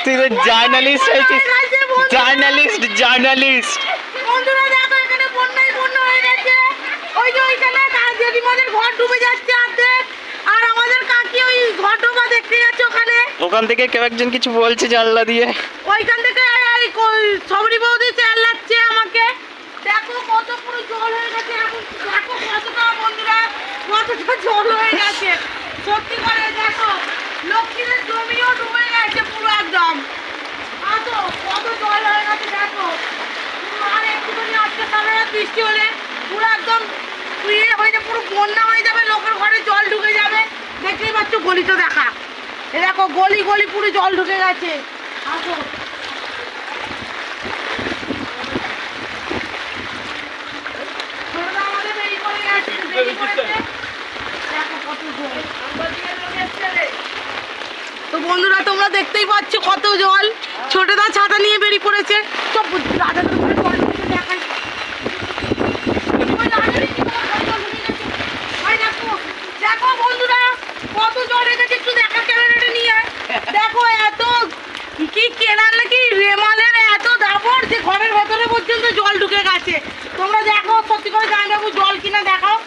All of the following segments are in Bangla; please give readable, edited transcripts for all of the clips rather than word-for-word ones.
তুই তো জার্নালিস্ট হয়েছিস, জার্নালিস্ট। বন্ধুরা দেখো এখানে বন্যা হয়ে গেছে। ওই যে ওইখানে জেঠিমাদের ঘর ডুবে যাচ্ছে অর্ধেক, আর আমাদের কাকি ওই ঘর ডোবা দেখতে যাচ্ছে ওখানে। ওখান থেকে কেউ একজন কিছু বলছে জানলা দিয়ে। ওইখান থেকে সবরি বৌদি চেল্লাচ্ছে আমাকে। দেখো কত পুরো জল হয়ে গেছে এখন। দেখো কতটা বন্ধুরা, কতটা জল হয়ে গেছে সত্যি করে। দেখো লক্ষ্মীদের জমিও ডুবে গেছে পুরো একদম। কত জল হয়ে গেছে দেখো। আর একটুখানি আজকে সারা রাত বৃষ্টি হলে পুরো একদম ইয়ে হয়ে যাবে, পুরো বন্যা হয়ে যাবে, লোকের ঘরে জল ঢুকে যাবে। দেখতেই পাচ্ছ গলিটা দেখা, এ দেখো গলি গলি পুরো জল ঢুকে গেছে। আসো আমাদের বেরিয়ে পড়ে গেছে, বেরিয়ে পড়েছে। দেখো কত জল। তো বন্ধুরা তোমরা দেখতেই পাচ্ছ কত জল। ছোটদা ছাতা নিয়ে বেরিয়ে পড়েছে। সব রাজাদের ঘরে জল ঢুকে দেখাই। দেখো বন্ধুরা কত জল হয়ে গেছে, একটু দেখা ক্যামেরাটা নিয়ে। দেখো এত কি কেনার নাকি রেমালের এত দাবর যে ঘরের ভেতরে পর্যন্ত জল ঢুকে গেছে। তোমরা দেখো সত্যি করে জামাইবাবু জল কিনা দেখাও,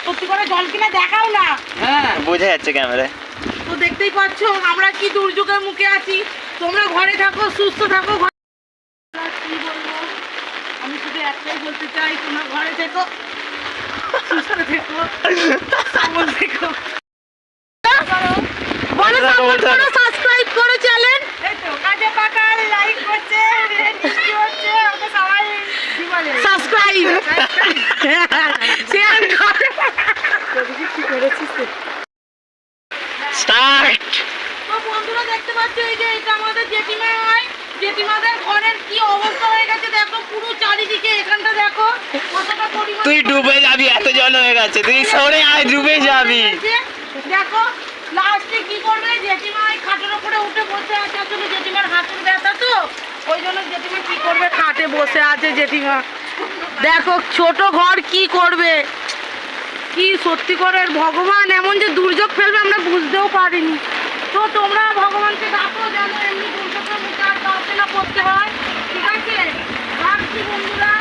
সত্যি করে জল কিনা দেখাও না। হ্যাঁ বোঝা যাচ্ছে ক্যামেরায়। তো দেখতেই পাচ্ছ আমরা কি দুর্যোগের মুখে আছি। তোমরা ঘরে থাকো, সুস্থ থাকো। কি বলবো, আমি শুধু একটাই বলতে চাই, তোমরা ঘরে থেকো, সুস্থ থেকো, সবল থেকো। সাবস্ক্রাইব করো চ্যানেল। এই তো কাজে পাকা লাইক করছে, বৃষ্টি হচ্ছে, ওকে সবাই কি বলে সাবস্ক্রাইব, শেয়ার করো। কি করেছিস স্টার্ট। তো বন্ধুরা দেখতে পাচ্ছ এই যে এটা আমাদের জেঠিমা হয়। জেঠিমাদের ঘরের কি অবস্থা হয়ে গেছে দেখো, পুরো চারিদিকে। এখানটা দেখো কতটা পরিমাণ। তুই ডুবে যাবি, এত জল হয়ে গেছে, তুই সরে আয়, ডুবে যাবি। দেখো লাস্টে কি করবে জেঠিমা, এই খাটের উপরে উঠে বসে আছে। আসলে জেঠিমার হাতের ব্যথা তো, ওই জন্য জেঠিমা কি করবে, খাটে বসে আছে জেঠিমা। দেখো ছোট ঘর কি করবে, কি সত্যি করে ভগবান এমন যে দুর্যোগ ফেলবে আমরা বুঝতেও পারিনি। তো তোমরা ভগবানকে ডাকো যেন এমনি দুর্যোগের মুখে আর কাউকে না করতে হয়। ঠিক আছে রাখছি বন্ধুরা।